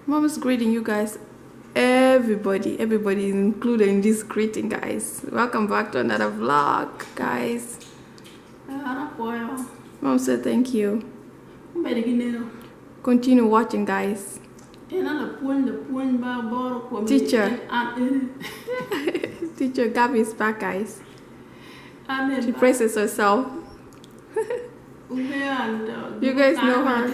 Mom is greeting you guys. Everybody is included in this greeting, guys. Welcome back to another vlog, guys. Mom said thank you. Continue watching, guys. Teacher. Teacher Gabby is back, guys. She praises herself. You guys know her.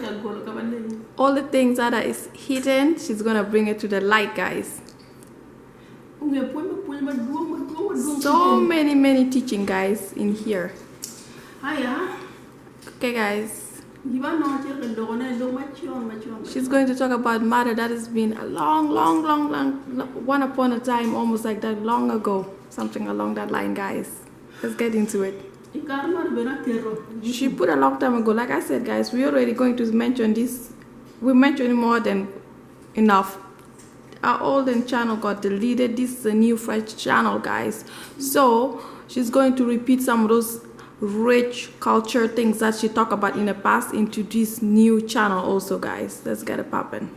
All the things that is hidden, she's gonna bring it to the light, guys. So many teaching, guys, in here. Okay, guys. She's going to talk about matter that has been a long, one upon a time, almost like that long ago. Something along that line, guys. Let's get into it. She put a long time ago. Like I said, guys, we're already going to mention this. We mentioned more than enough. Our olden channel got deleted. This is a new fresh channel, guys. So she's going to repeat some of those rich culture things that she talked about in the past into this new channel also, guys. Let's get it popping.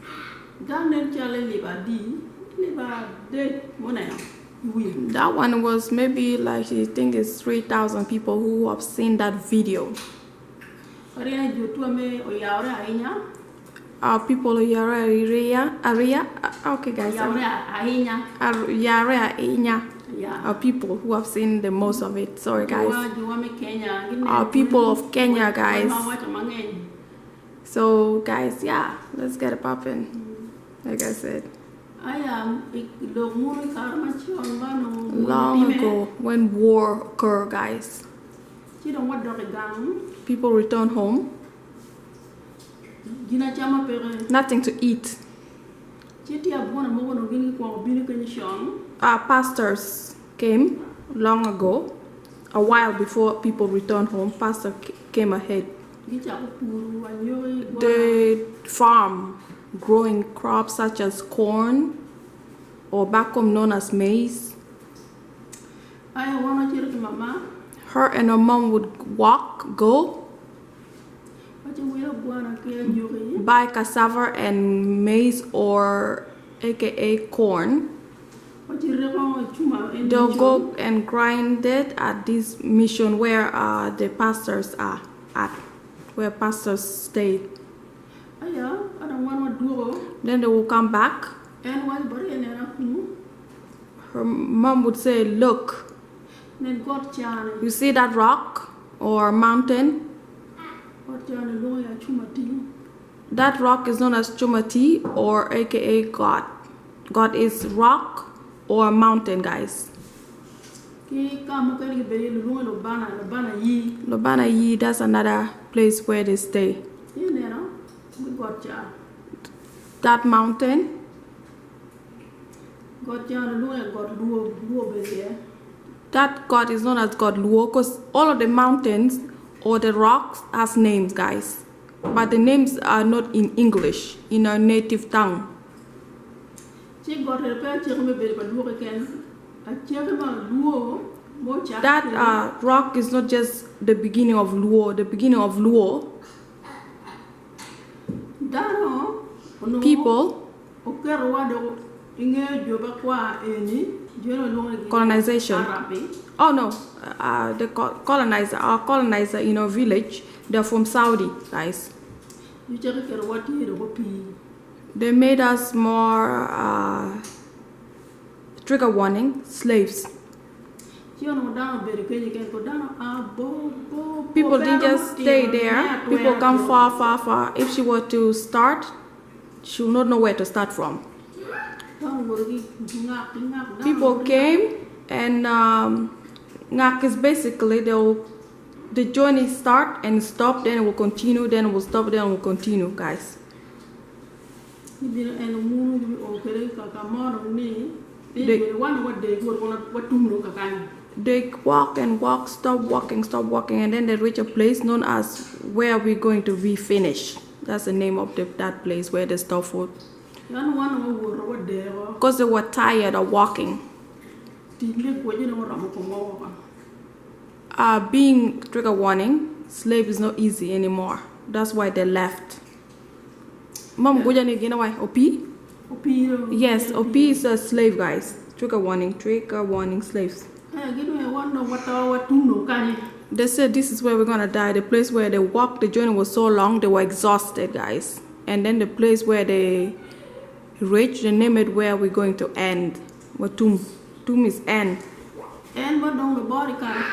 That one was maybe like, I think it's 3,000 people who have seen that video. People area, okay, guys. People who have seen the most of it. Sorry, guys. People of Kenya, guys. So, guys, yeah, let's get it popping. Like I said. Long ago, when war occurred, guys, people return home, nothing to eat. Pastors came long ago, a while before people returned home. Pastor came ahead. They farm, growing crops such as corn, or back home known as maize. Her and her mom would go buy cassava and maize, or aka corn. They'll go and grind it at this mission where the pastors are at, where pastors stay. Then they will come back. Her mom would say, look, you see that rock or mountain? That rock is known as Chumati, or aka God. God is rock or mountain, guys. Lobana Yi, that's another place where they stay. That mountain, that God is known as God Luo, because all of the mountains or the rocks has names, guys, but the names are not in English, in our native tongue. That rock is not just the beginning of Luo. The beginning of Luo people, colonization. Oh no, the colonizer in our village, they're from Saudi, guys. They made us more trigger warning, slaves. People didn't just stay there. People come far. If she were to start, she will not know where to start from. People came, and Ngak is basically the journey start and stop, then it will continue, then it will stop, then it will continue, guys. They walk and walk, stop walking, and then they reach a place known as where we're going to be finished. That's the name of that place where they stop for. Because they were tired of walking. Being trigger warning, slave is not easy anymore. That's why they left. Mom, go jani gina why? OP? Yes, OP is a slave, guys. Trigger warning, slaves. They said this is where we're gonna die. The place where they walked, the journey was so long, they were exhausted, guys. And then the place where they reached, they named it where we're going to end. What tomb? Tomb is end. And what don't the body car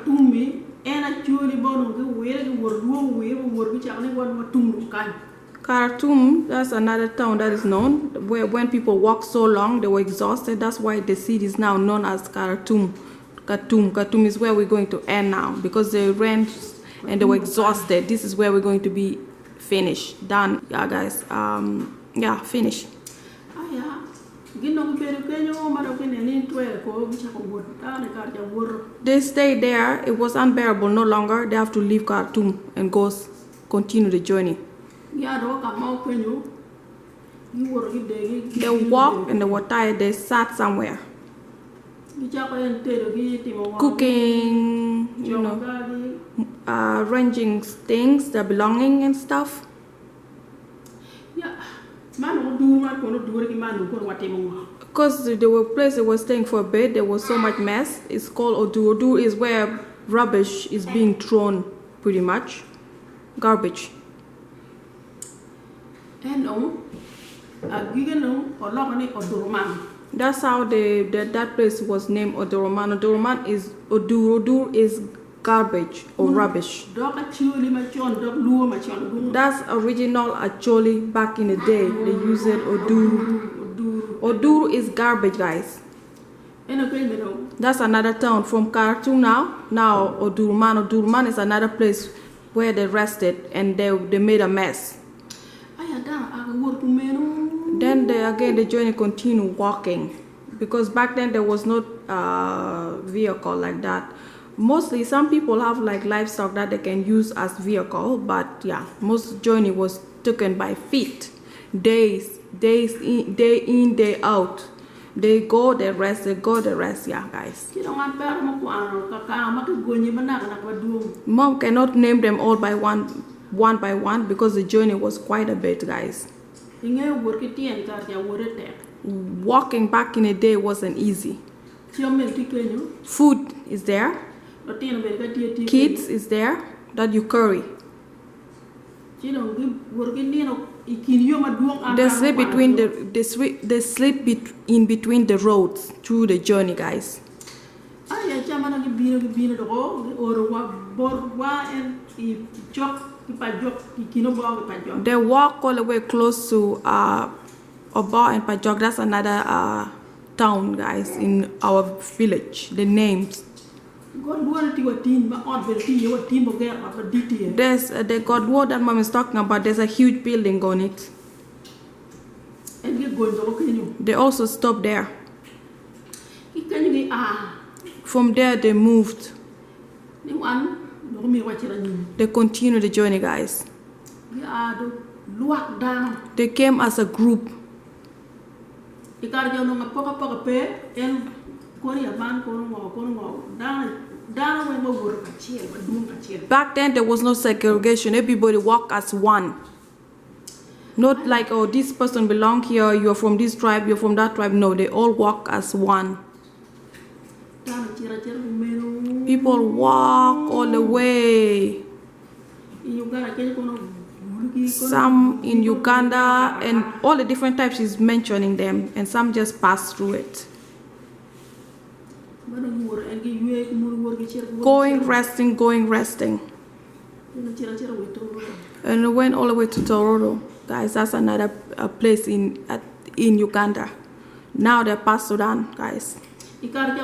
tomb me, and actually born where the word which I only want tomb kind. Khartoum, that's another town that is known where when people walk so long they were exhausted. That's why the city is now known as Khartoum. Khartoum is where we're going to end now because they ran and they were exhausted. This is where we're going to be finished. Done. Yeah, guys. Yeah, finish. They stayed there. It was unbearable no longer. They have to leave Khartoum and continue the journey. They walked and they were tired. They sat somewhere. Cooking, you know, arranging things, their belonging and stuff. Because there were places they were staying for a bit, there was so much mess. It's called Odur. Odur is where rubbish is being thrown, pretty much. Garbage. That's how that place was named Odoroman. Odur is garbage or rubbish. That's original Acholi back in the day. They use it Odur. Odur is garbage, guys. That's another town from Khartoum now. Now Odurman. Odurman is another place where they rested and they made a mess. Then the journey continued walking because back then there was no vehicle like that. Mostly some people have like livestock that they can use as vehicle, but yeah, most journey was taken by feet. Days in, day out. They go, they rest, yeah, guys. Mom cannot name them all by one by one because the journey was quite a bit, guys. Walking back in the day wasn't easy. Food is there. Kids is there that you carry. They sleep in between the roads through the journey, guys. They walk all the way close to Oba and Pajok. That's another town, guys, in our village. The names. There's the Godward that Mom is talking about. There's a huge building on it. They also stopped there. From there they moved. They continued the journey, guys. They came as a group. Back then there was no segregation. Everybody walked as one. Not like, oh, this person belong here, you're from this tribe, you're from that tribe. No, they all walk as one. People walk all the way. Some in Uganda, and all the different types she's mentioning them, and some just pass through it. Going, resting. And we went all the way to Tororo. Guys, that's another place in Uganda. Now they're past Sudan, guys. They walk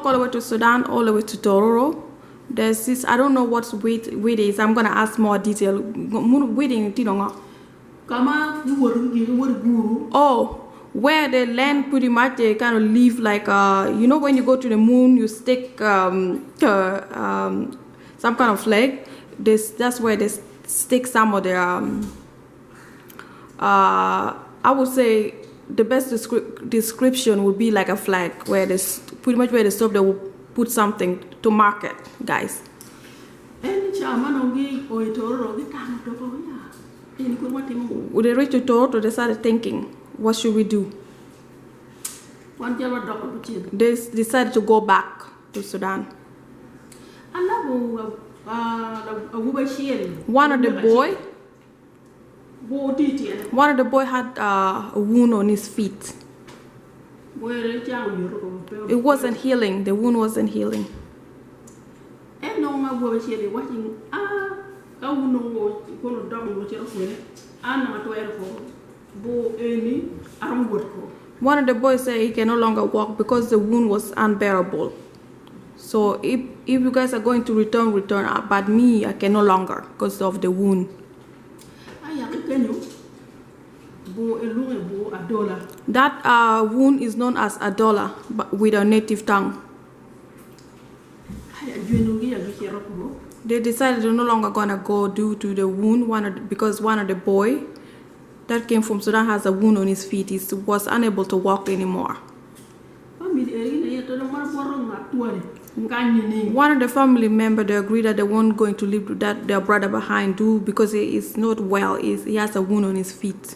all the way to Sudan, all the way to Tororo. There's this, I don't know what wheat is. I'm going to ask more detail. Oh, where they land pretty much, they kind of live like, you know, when you go to the moon, you stick some kind of flag. That's where they stick some of their, I would say the best description would be like a flag, where they pretty much where they stop, they will put something to market, guys. And chairman ongi oitoro gi tamo to ko ya. Ini ko mati mo. When they reached to Toronto, they started thinking, what should we do? One jalo doko buchin. They decided to go back to Sudan. Alabu One of the boy had a wound on his feet. It wasn't healing. The wound wasn't healing. One of the boys said he can no longer walk because the wound was unbearable. So if you guys are going to return, but me, I can no longer because of the wound. That wound is known as Adola, but with a native tongue. They decided they're no longer gonna go due to the wound, because one of the boy that came from Sudan has a wound on his feet. He was unable to walk anymore. One of the family members, they agreed that they weren't going to leave their brother behind because he is not well. He has a wound on his feet.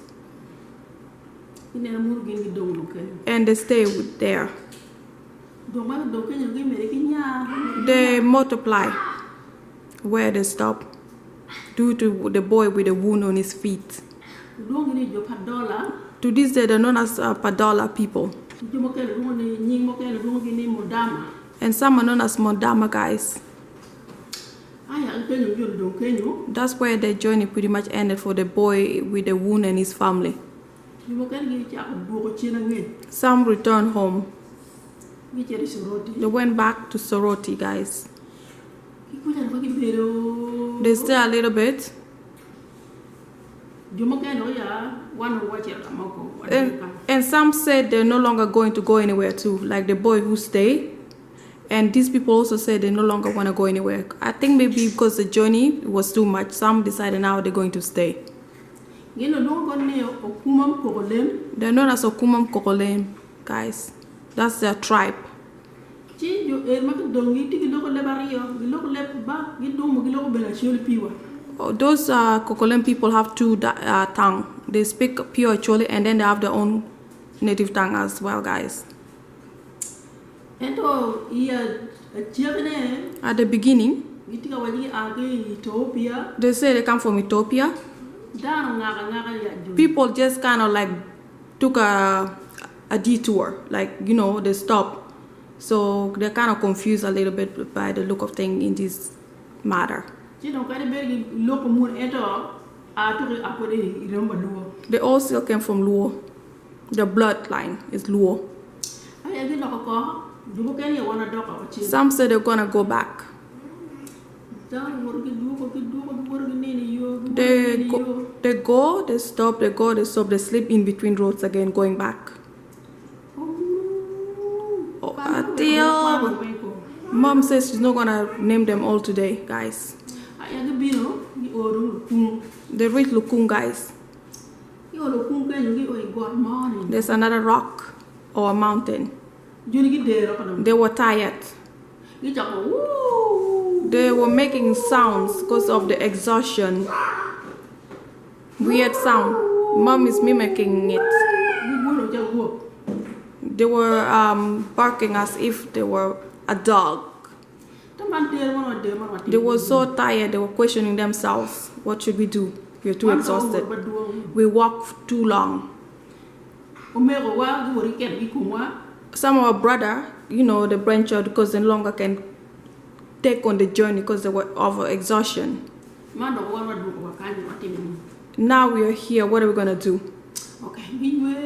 And they stay there. They multiply where they stop due to the boy with a wound on his feet. To this day, they're known as Padola people. And some are known as Mondama guys. That's where the journey pretty much ended for the boy with the wound and his family. Some returned home. They went back to Soroti, guys. They stay a little bit. And some said they're no longer going to go anywhere too, like the boy who stayed. And these people also said they no longer want to go anywhere. I think maybe because the journey was too much, some decided now they're going to stay. They're known as Okumam Kokolem, guys. That's their tribe. Those Kokolem people have two tongues. They speak pure Acholi and then they have their own native tongue as well, guys. At the beginning, they say they come from Ethiopia. People just kind of like took a detour, like, you know, they stopped. So they're kind of confused a little bit by the look of things in this matter. They all still came from Luo. The bloodline is Luo. Some say they're gonna go back. They go, they stop, they go, they stop, they sleep in between roads again, going back. Until Mom says she's not gonna name them all today, guys. They reach Lukung, guys. There's another rock or a mountain. They were tired. They were making sounds because of the exhaustion. Weird sound. Mom is mimicking it. They were barking as if they were a dog. They were so tired, they were questioning themselves. What should we do? We're too exhausted. We walked too long. Some of our brother, you know, the branch out because they no longer can take on the journey because they were of exhaustion. Now we are here. What are we going to do?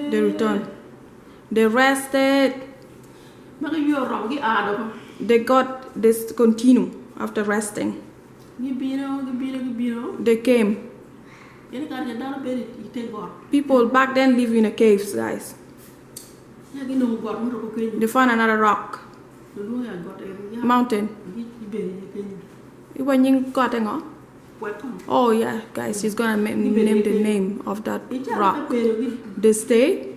They returned. They rested. They continue after resting. They came. People back then live in the caves, guys. They found another rock. Mountain. Oh yeah, guys, she's gonna name the name of that rock. They stayed.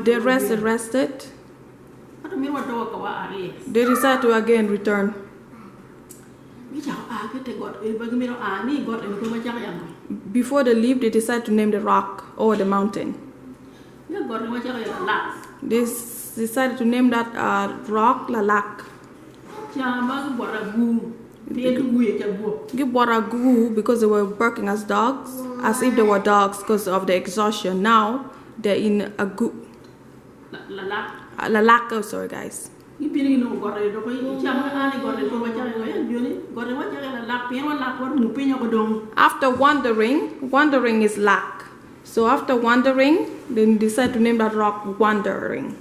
They rested. They decided to again return. Before they leave, they decided to name the rock or the mountain. They decided to name that rock Lalak. Give water goo because they were barking as dogs, as if they were dogs because of the exhaustion. Now they're in a goo. Lalak, oh sorry guys. After wandering is lack. So after wandering, they decide to name that rock Wandering.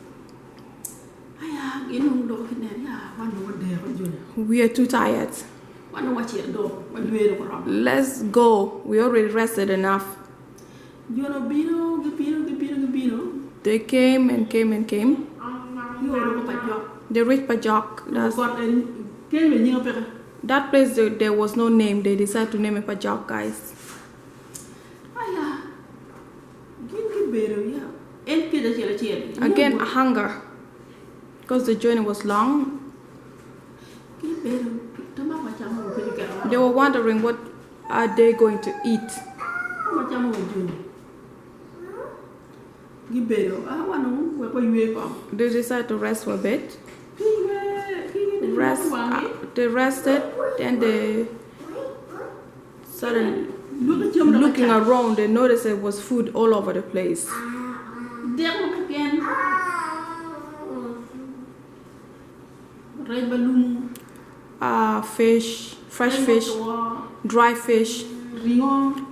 We are too tired. Let's go. We already rested enough. They came and came and came. They reached Pajok. That place there was no name. They decided to name it Pajok, guys. Again, hunger. Because the journey was long. They were wondering what are they going to eat. They decided to rest for a bit. They rested and they started looking around. They noticed there was food all over the place. Fish, fresh fish, dry fish,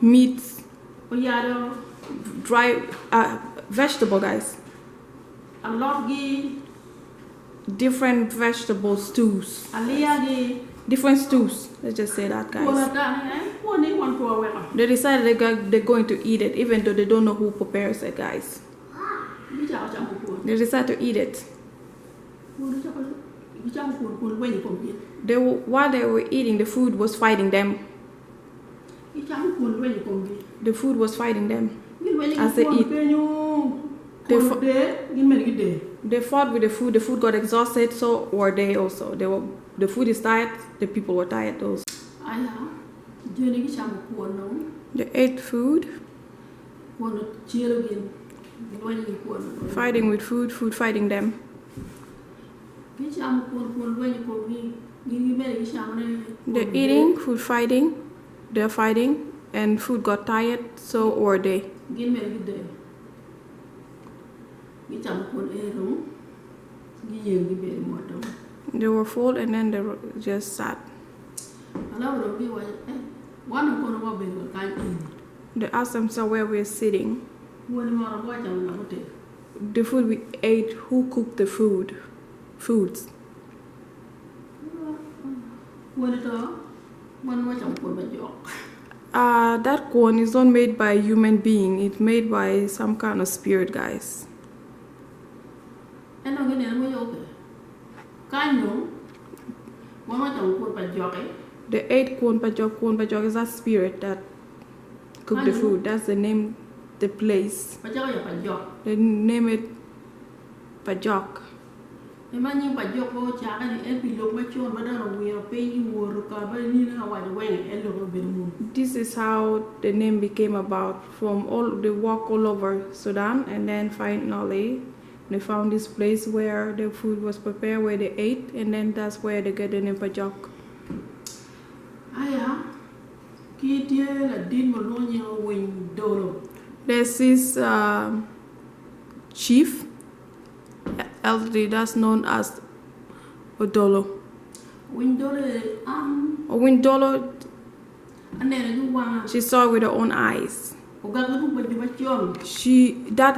meat, dry vegetable, guys. Different vegetable stews. Different stews. Let's just say that, guys. They decided they're going to eat it, even though they don't know who prepares it, guys. They decided to eat it. While they were eating, the food was fighting them. The food was fighting them as they eat. They fought with the food. The food got exhausted, so were they also. The food is tired. The people were tired also. They ate food. Fighting with food. Food fighting them. They're eating, food fighting, they're fighting, and food got tired, so were they. They were full and then they just sat. They asked themselves where we're sitting. The food we ate, who cooked the foods? That corn is not made by a human being. It's made by some kind of spirit, guys. They ate corn pajok. Corn pajok is that spirit that cooked the food. That's the name, the place. They name it Pajok. This is how the name became about. From all they walk all over Sudan, and then finally they found this place where the food was prepared, where they ate, and then that's where they get the name Pajok. There's this chief, elderly, that's known as Odolo. Windolo, she saw with her own eyes. That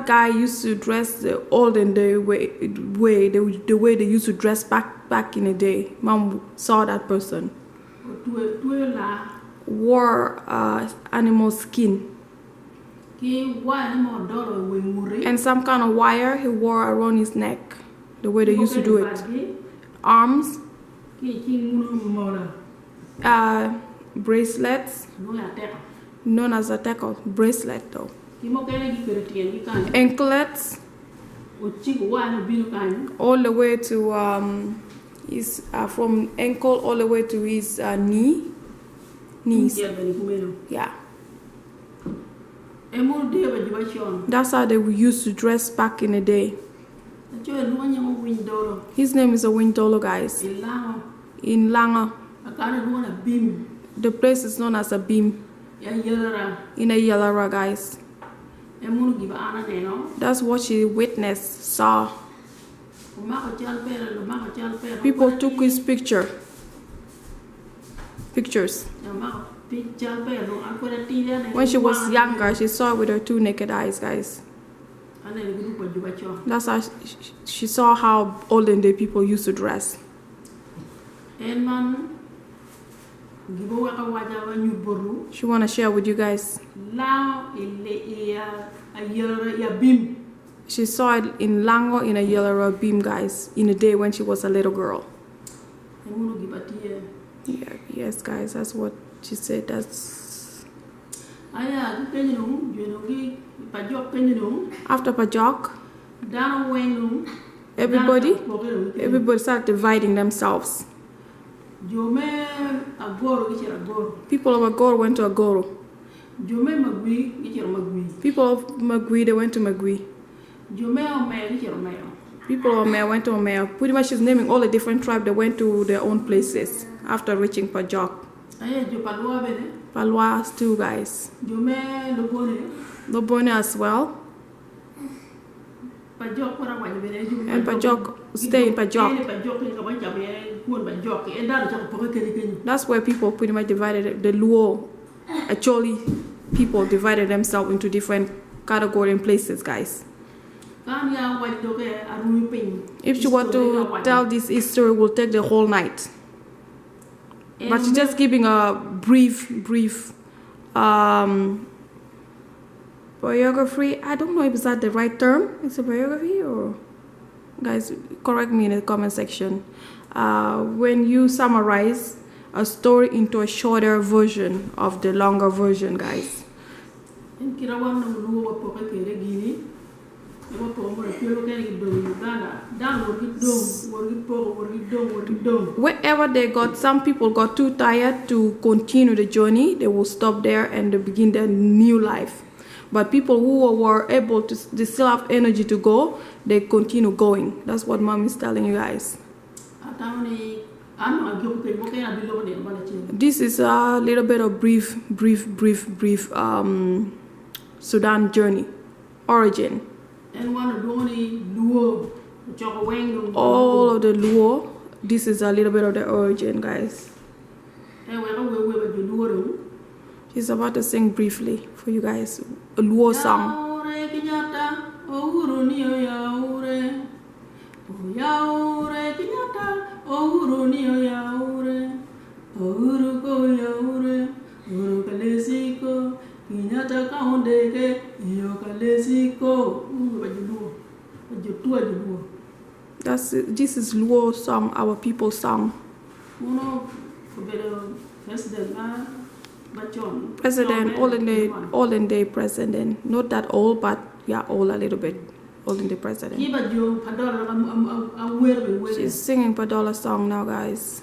guy used to dress the olden day way the way they used to dress back in the day. Mom saw that person. Wore animal skin. And some kind of wire he wore around his neck. The way they used to do it. Arms. Bracelets. Known as a tackle. Bracelet though. Anklets. all the way to his from ankle all the way to his knees. Yeah. That's how they used to dress back in the day. His name is a Windolo, guys. In Langa. The place is known as a beam. In a Yalara, guys. That's what she witnessed, saw. People took his pictures. When she was younger, she saw with her 2 naked eyes, guys. That's how she saw how olden day people used to dress. She want to share with you guys. She saw it in Lango in a yellow beam, guys, in the day when she was a little girl. Yeah, yes, guys, that's what she said. That's after Pajok, everybody started dividing themselves. People of Agoro went to Agoro. People of Magui, they went to Magui. People of Omeo went to Omeo. Pretty much she's naming all the different tribes that went to their own places after reaching Pajok. Palwas too, guys. Lobone as well. And Pajok, stay in Pajok. That's where people pretty much divided. The Luo-Acholi people divided themselves into different categories and places, guys. If she were to tell this history, it will take the whole night. But she's just giving a brief biography. I don't know if that the right term. It's a biography, or guys, correct me in the comment section. When you summarize a story into a shorter version of the longer version, guys. Wherever they got, some people got too tired to continue the journey. They will stop there and they begin their new life. But people who were able to, they still have energy to go, they continue going. That's what mom is telling you guys. This is a little bit of brief Sudan journey, origin. All of the Luo. This is a little bit of the origin, guys. She's about to sing briefly for you guys a Luo song. This is Luo song, our people's song. President, olden day president. Not that old, but yeah, old a little bit. Olden day president. She's singing Padola song now, guys.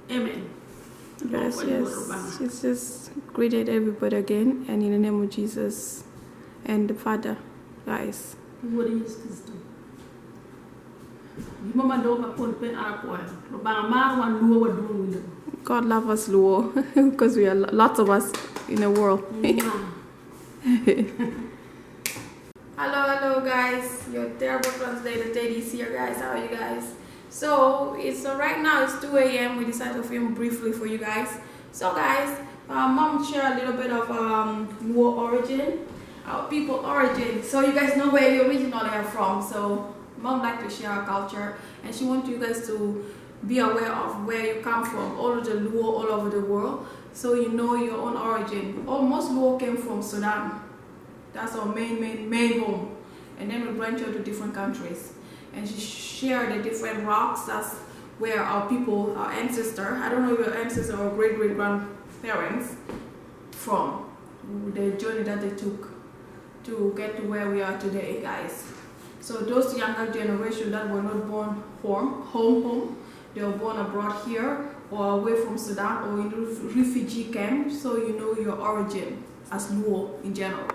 Amen. Yes, yes. She's just greeted everybody again, and in the name of Jesus and the Father, guys. God love us, Luo, because we are lots of us in the world. Hello guys, your terrible translator Teddy is here, guys. How are you guys? So right now it's 2 a.m. We decided to film briefly for you guys. So guys, mom share a little bit of Luo origin, our people origin, so you guys know where we originally are from. So mom like to share our culture, and she wants you guys to be aware of where you come from. All of the Luo all over the world, so you know your own origin. Almost Luo came from Sudan. That's our main home. And then we branch out to different countries and share the different rocks. That's where our people, our ancestor, I don't know your ancestor or great-great-grandparents from, the journey that they took to get to where we are today, guys. So those younger generation that were not born home, they were born abroad here or away from Sudan or in refugee camp, so you know your origin as Luo in general.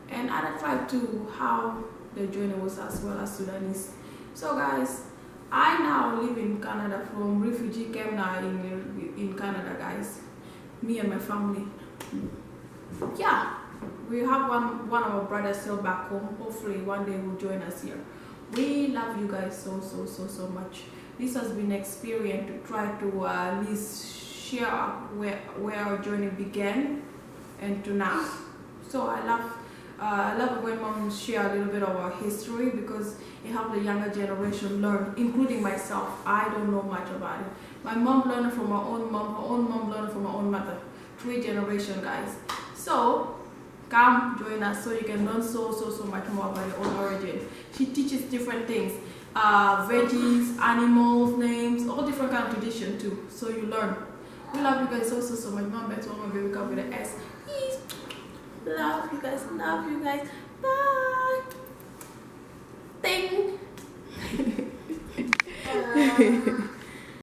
And added fact to how the journey was as well as Sudanese. So guys, I now live in Canada from refugee camp now in Canada, guys. Me and my family. Yeah, we have one of our brothers still back home. Hopefully one day will join us here. We love you guys so much. This has been an experience to try to at least share where our journey began and to now. So I love when mom share a little bit of our history because it helps the younger generation learn, including myself. I don't know much about it. My mom learned from her own mom learned from her own mother. 3 generations, guys. So come join us so you can learn so much more about your own origin. She teaches different things, veggies, animals, names, all different kind of tradition too. So you learn. We love you guys so much. Mom, that's one baby come with an S. Please. Love you guys. Bye. Ding.